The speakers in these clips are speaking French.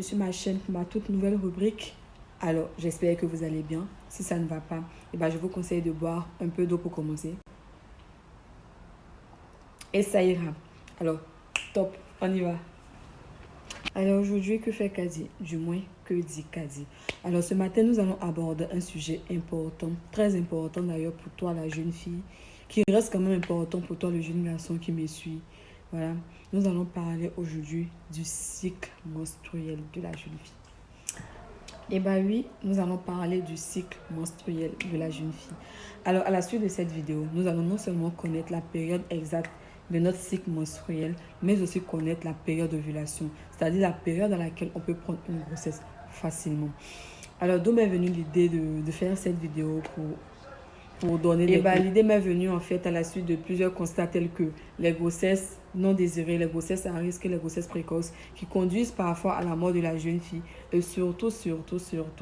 bienvenue sur ma chaîne pour ma toute nouvelle rubrique. Alors, j'espère que vous allez bien. Si ça ne va pas, je vous conseille de boire un peu d'eau pour commencer. Et ça ira. Alors, top, on y va. Alors aujourd'hui, que fait Kadi? Du moins, que dit Kadi? Alors ce matin, nous allons aborder un sujet important, très important d'ailleurs pour toi la jeune fille, qui reste quand même important pour toi le jeune garçon qui me suit. Voilà, nous allons parler aujourd'hui du cycle menstruel de la jeune fille. Et oui, nous allons parler du cycle menstruel de la jeune fille. Alors à la suite de cette vidéo, nous allons non seulement connaître la période exacte de notre cycle menstruel, mais aussi connaître la période d'ovulation, c'est-à-dire la période à laquelle on peut prendre une grossesse facilement. Alors d'où m'est venue l'idée de faire cette vidéo pour donner des... l'idée m'est venue en fait à la suite de plusieurs constats tels que les grossesses non désirées, les grossesses à risque et les grossesses précoces qui conduisent parfois à la mort de la jeune fille et surtout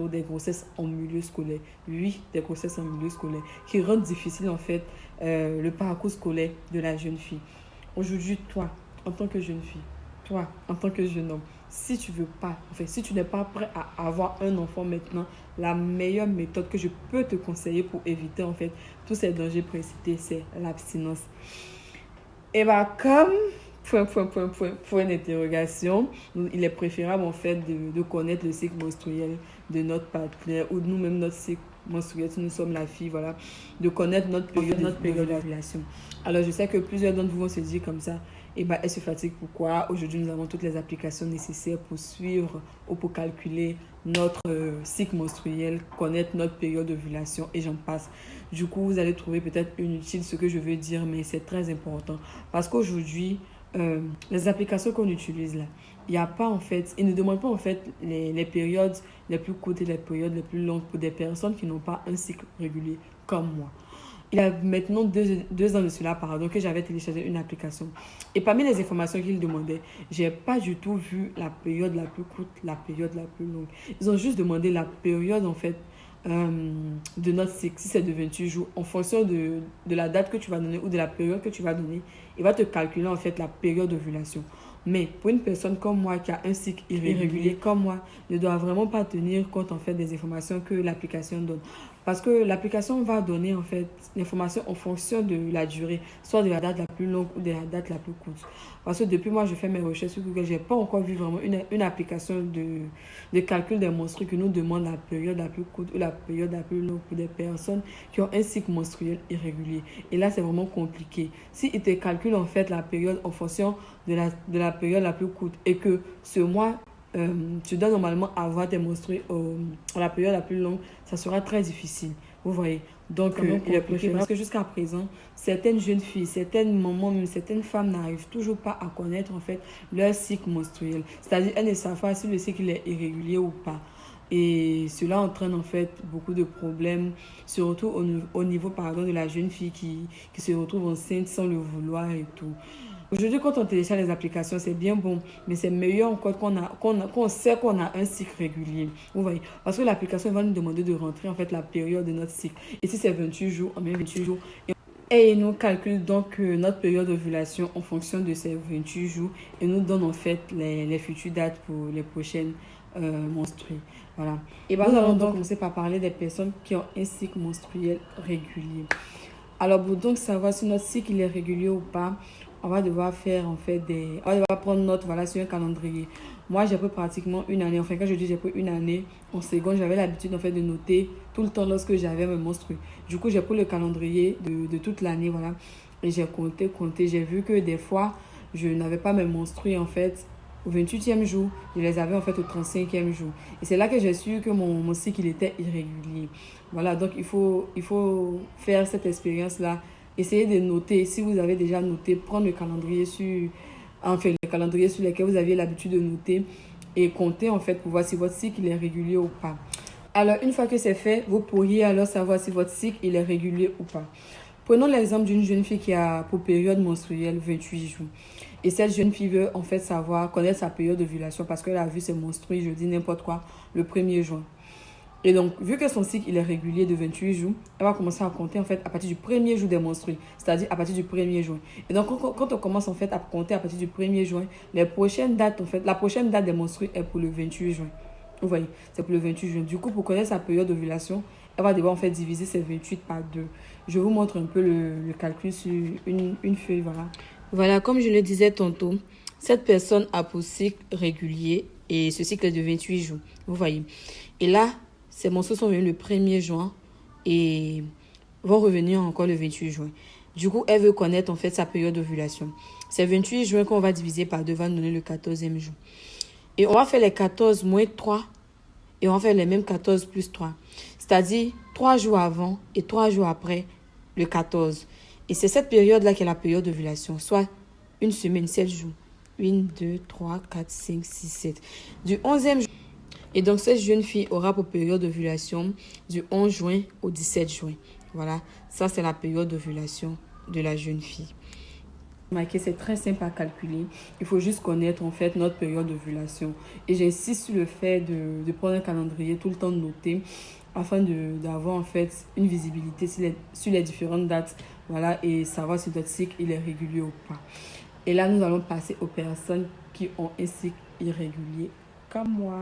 des grossesses en milieu scolaire. Oui, des grossesses en milieu scolaire qui rendent difficile en fait le parcours scolaire de la jeune fille. Aujourd'hui, toi, en tant que jeune fille, toi, en tant que jeune homme, si tu veux pas, en fait, si tu n'es pas prêt à avoir un enfant maintenant, la meilleure méthode que je peux te conseiller pour éviter en fait tous ces dangers précités, c'est l'abstinence. Et comme point d'interrogation, il est préférable en fait de connaître le cycle menstruel de notre partenaire ou nous-mêmes notre cycle menstruel si nous sommes la fille, voilà, de connaître notre période d'ovulation. Alors je sais que plusieurs d'entre vous vont se dire comme ça, elle se fatigue pourquoi? Aujourd'hui nous avons toutes les applications nécessaires pour suivre ou pour calculer notre cycle menstruel, connaître notre période d'ovulation et j'en passe. Du coup vous allez trouver peut-être inutile ce que je veux dire, mais c'est très important parce qu'aujourd'hui les applications qu'on utilise là, il n'y a pas en fait, ils ne demandent pas en fait les périodes les plus courtes et les périodes les plus longues pour des personnes qui n'ont pas un cycle régulier comme moi. Il y a maintenant deux ans de cela, que j'avais téléchargé une application. Et parmi les informations qu'ils demandaient, je n'ai pas du tout vu la période la plus courte, la période la plus longue. Ils ont juste demandé la période en fait de notre cycle, si c'est de 28 jours, en fonction de la date que tu vas donner ou de la période que tu vas donner, il va te calculer en fait la période d'ovulation. Mais pour une personne comme moi qui a un cycle irrégulier comme moi, ne doit vraiment pas tenir compte en fait des informations que l'application donne. Parce que l'application va donner en fait l'information en fonction de la durée, soit de la date la plus longue ou de la date la plus courte. Parce que depuis moi, je fais mes recherches sur Google, je n'ai pas encore vu vraiment une application de calcul des menstrues qui nous demande la période la plus courte ou la période la plus longue pour des personnes qui ont un cycle menstruel irrégulier. Et là, c'est vraiment compliqué. S'ils te calculent en fait la période en fonction de la période la plus courte et que ce mois, tu dois normalement avoir tes menstrues à la période la plus longue, ça sera très difficile. Vous voyez. Donc, il est préférable parce que jusqu'à présent, certaines jeunes filles, certaines mamans, même certaines femmes n'arrivent toujours pas à connaître en fait leur cycle menstruel. C'est-à-dire, elles ne savent pas si le cycle est irrégulier ou pas. Et cela entraîne en fait beaucoup de problèmes, surtout au niveau de la jeune fille qui se retrouve enceinte sans le vouloir et tout. Aujourd'hui, quand on télécharge les applications, c'est bien bon, mais c'est meilleur encore qu'on sait qu'on a un cycle régulier. Vous voyez, parce que l'application va nous demander de rentrer en fait la période de notre cycle. Et si c'est 28 jours, on met 28 jours. Et il nous calcule donc notre période d'ovulation en fonction de ces 28 jours et nous donne en fait les futures dates pour les prochaines menstrues. Voilà. Et nous allons donc commencer par parler des personnes qui ont un cycle menstruel régulier. Alors pour donc savoir si notre cycle il est régulier ou pas, on va devoir faire en fait on va devoir prendre note sur un calendrier. Moi j'ai pris pratiquement une année, enfin quand je dis j'ai pris une année, en seconde j'avais l'habitude en fait de noter tout le temps lorsque j'avais mes menstrues. Du coup j'ai pris le calendrier de toute l'année, voilà, et j'ai compté, j'ai vu que des fois je n'avais pas mes menstrues en fait au 28e jour, je les avais en fait au 35e jour. Et c'est là que j'ai su que mon cycle il était irrégulier. Voilà, donc il faut faire cette expérience-là. Essayez de noter, si vous avez déjà noté, prendre le calendrier sur lequel vous aviez l'habitude de noter et compter en fait pour voir si votre cycle il est régulier ou pas. Alors, une fois que c'est fait, vous pourriez alors savoir si votre cycle il est régulier ou pas. Prenons l'exemple d'une jeune fille qui a pour période menstruelle 28 jours. Et cette jeune fille veut en fait connaître sa période d'ovulation parce qu'elle a vu ses menstrues, je dis n'importe quoi, le 1er juin. Et donc, vu que son cycle il est régulier de 28 jours, elle va commencer à compter en fait à partir du premier jour des menstrues, c'est-à-dire à partir du 1er juin. Et donc, quand on commence en fait à compter à partir du 1er juin, les prochaines dates en fait, la prochaine date des menstrues est pour le 28 juin. Vous voyez, c'est pour le 28 juin. Du coup, pour connaître sa période d'ovulation, elle va devoir en fait diviser ses 28 par 2. Je vous montre un peu le calcul sur une feuille, voilà. Voilà, comme je le disais tantôt, cette personne a pour cycle régulier et ce cycle est de 28 jours. Vous voyez. Et là, ces menstrues sont venues le 1er juin et vont revenir encore le 28 juin. Du coup, elle veut connaître en fait sa période d'ovulation. C'est 28 juin qu'on va diviser par 2, va nous donner le 14e jour. Et on va faire les 14 moins 3 et on va faire les mêmes 14 plus 3. C'est-à-dire 3 jours avant et 3 jours après le 14. Et c'est cette période-là qui est la période d'ovulation, soit une semaine, 7 jours. 1, 2, 3, 4, 5, 6, 7. Du 11e jour. Et donc, cette jeune fille aura pour période d'ovulation du 11 juin au 17 juin. Voilà, ça c'est la période d'ovulation de la jeune fille. C'est très simple à calculer. Il faut juste connaître en fait notre période d'ovulation. Et j'insiste sur le fait de prendre un calendrier, tout le temps de noter, afin d'avoir en fait une visibilité sur les différentes dates. Voilà, et savoir si notre cycle il est régulier ou pas. Et là, nous allons passer aux personnes qui ont un cycle irrégulier, comme moi.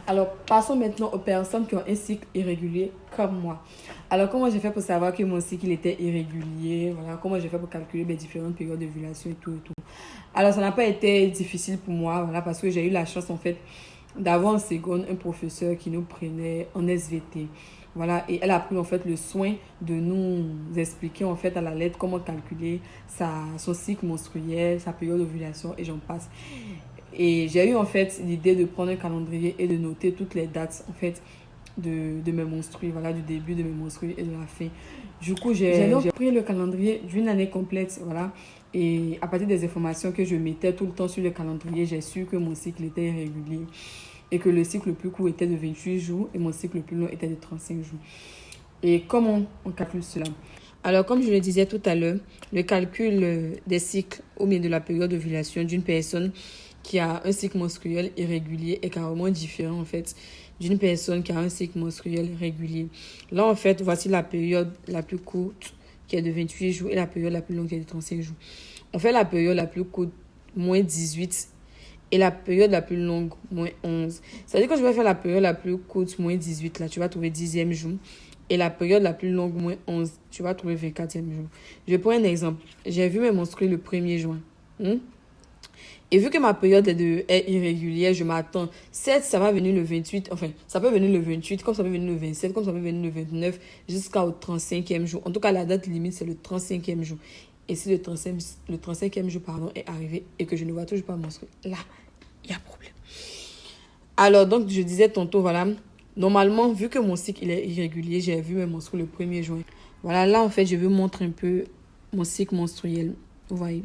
Alors, passons maintenant aux personnes qui ont un cycle irrégulier comme moi. Alors, comment j'ai fait pour savoir que mon cycle était irrégulier? Voilà, comment j'ai fait pour calculer mes différentes périodes d'ovulation et tout et tout. Alors, ça n'a pas été difficile pour moi, voilà, parce que j'ai eu la chance, en fait, d'avoir en seconde un professeur qui nous prenait en SVT. Voilà, et elle a pris en fait le soin de nous expliquer en fait à la lettre comment calculer son cycle menstruel, sa période d'ovulation et j'en passe. Et j'ai eu en fait l'idée de prendre un calendrier et de noter toutes les dates en fait de mes menstrues, voilà, du début de mes menstrues et de la fin. Du coup, j'ai pris le calendrier d'une année complète, voilà. Et à partir des informations que je mettais tout le temps sur le calendrier, j'ai su que mon cycle était irrégulier et que le cycle le plus court était de 28 jours et mon cycle le plus long était de 35 jours. Et comment on calcule cela? Alors, comme je le disais tout à l'heure, le calcul des cycles ou bien de la période d'ovulation d'une personne qui a un cycle menstruel irrégulier est carrément différent en fait d'une personne qui a un cycle menstruel régulier. Là, en fait, voici la période la plus courte qui est de 28 jours et la période la plus longue qui est de 35 jours. On fait la période la plus courte, moins 18, et la période la plus longue, moins 11. C'est-à-dire que je vais faire la période la plus courte, moins 18, là, tu vas trouver 10e jour. Et la période la plus longue, moins 11, tu vas trouver 24e jour. Je prends un exemple. J'ai vu mes menstrues le 1er juin. Et vu que ma période est irrégulière, je m'attends. Certes, ça va venir le 28, enfin, ça peut venir le 28, comme ça peut venir le 27, comme ça peut venir le 29, jusqu'au 35e jour. En tout cas, la date limite, c'est le 35e jour. Et si le 35e jour est arrivé et que je ne vois toujours pas menstruer, là, il y a problème. Alors, donc, je disais tantôt, voilà, normalement, vu que mon cycle il est irrégulier, j'ai vu mes menstrues le 1er juin. Voilà, là, en fait, je vais vous montrer un peu mon cycle menstruel. Vous voyez.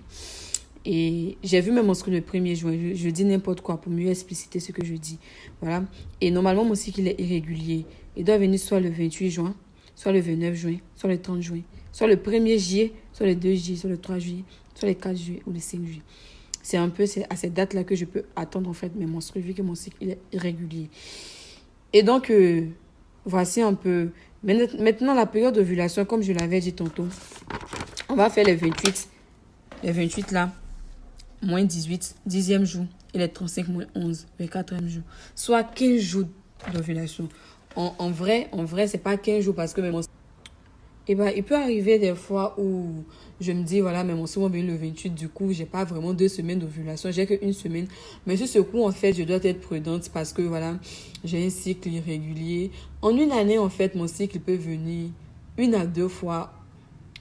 Et j'ai vu mes menstrues le 1er juin. Je dis n'importe quoi pour mieux expliciter ce que je dis. Voilà. Et normalement, mon cycle est irrégulier. Il doit venir soit le 28 juin, soit le 29 juin, soit le 30 juin, soit le 1er juillet, soit le 2 juillet, soit le 3 juillet, soit le 4 juillet ou le 5 juillet. C'est un peu à cette date-là que je peux attendre en fait mes menstrues vu que mon cycle il est irrégulier. Et donc, voici un peu... Maintenant, la période d'ovulation, comme je l'avais dit tantôt, on va faire les 28. Les 28 là. Moins 18, 10e jour, et les 35 moins 11, 24e jour. Soit 15 jours d'ovulation. En vrai, c'est pas 15 jours parce que mes menstrues... Et ben, il peut arriver des fois où je me dis, voilà, mes menstrues vont venir le 28, du coup, j'ai pas vraiment 2 semaines d'ovulation, j'ai qu'une semaine. Mais sur ce coup, en fait, je dois être prudente parce que, voilà, j'ai un cycle irrégulier. En une année, en fait, mon cycle peut venir 1 à 2 fois,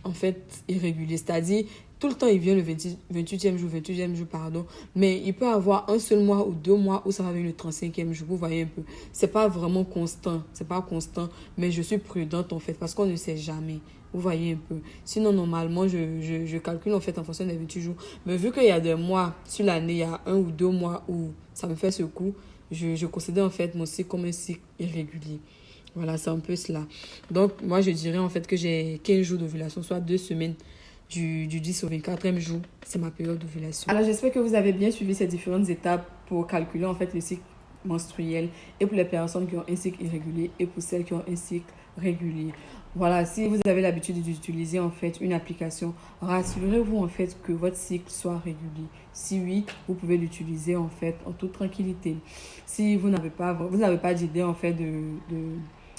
en fait, irrégulier. C'est-à-dire, tout le temps, il vient le 28e jour, pardon. Mais il peut avoir un seul mois ou 2 mois où ça va venir le 35e jour. Vous voyez un peu. C'est pas vraiment constant. C'est pas constant. Mais je suis prudente, en fait, parce qu'on ne sait jamais. Vous voyez un peu. Sinon, normalement, je calcule, en fait, en fonction des 28 jours. Mais vu qu'il y a des mois sur l'année, il y a 1 ou 2 mois où ça me fait ce coup, je considère, en fait, mon cycle comme un cycle irrégulier. Voilà, c'est un peu cela. Donc, moi, je dirais, en fait, que j'ai 15 jours d'ovulation, soit 2 semaines. Du 10 au 24e jour, c'est ma période d'ovulation. Alors, j'espère que vous avez bien suivi ces différentes étapes pour calculer en fait le cycle menstruel et pour les personnes qui ont un cycle irrégulier et pour celles qui ont un cycle régulier. Voilà, si vous avez l'habitude d'utiliser en fait une application, rassurez-vous en fait que votre cycle soit régulier. Si oui, vous pouvez l'utiliser en fait en toute tranquillité. Si vous n'avez pas d'idée en fait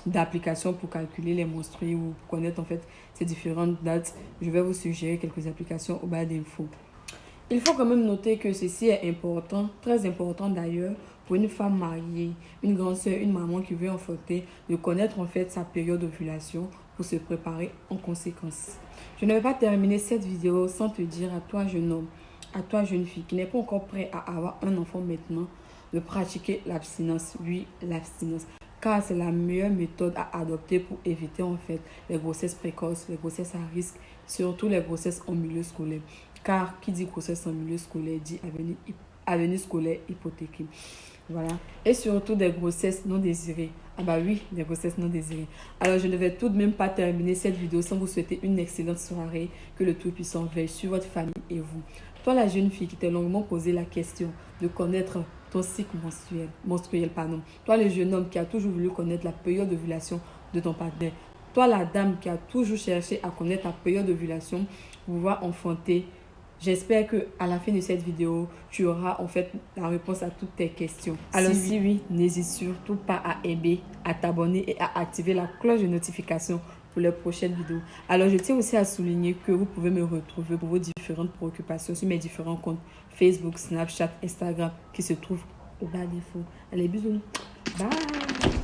d'application pour calculer les menstrues ou pour connaître en fait ces différentes dates, je vais vous suggérer quelques applications au bas d'infos. Il faut quand même noter que ceci est important, très important d'ailleurs, pour une femme mariée, une grande sœur, une maman qui veut enfanter, de connaître en fait sa période d'ovulation pour se préparer en conséquence. Je ne vais pas terminer cette vidéo sans te dire à toi jeune homme, à toi jeune fille qui n'est pas encore prêt à avoir un enfant maintenant, de pratiquer l'abstinence. Oui, l'abstinence. Car c'est la meilleure méthode à adopter pour éviter en fait les grossesses précoces, les grossesses à risque, surtout les grossesses en milieu scolaire. Car qui dit grossesse en milieu scolaire dit avenir scolaire hypothéqué. Voilà. Et surtout des grossesses non désirées. Ah bah oui, des grossesses non désirées. Alors je ne vais tout de même pas terminer cette vidéo sans vous souhaiter une excellente soirée. Que le Tout-Puissant veille sur votre famille et vous. Toi la jeune fille qui t'es longuement posé la question de connaître ton cycle menstruel. Toi le jeune homme qui a toujours voulu connaître la période d'ovulation de ton partenaire. Toi la dame qui a toujours cherché à connaître la période d'ovulation pour pouvoir enfanter. J'espère qu'à la fin de cette vidéo, tu auras en fait la réponse à toutes tes questions. Alors si oui, n'hésite surtout pas à aimer, à t'abonner et à activer la cloche de notification pour les prochaines vidéos. Alors je tiens aussi à souligner que vous pouvez me retrouver pour vos différentes préoccupations sur mes différents comptes Facebook, Snapchat, Instagram qui se trouvent au bas d'infos. Allez, bisous. Bye.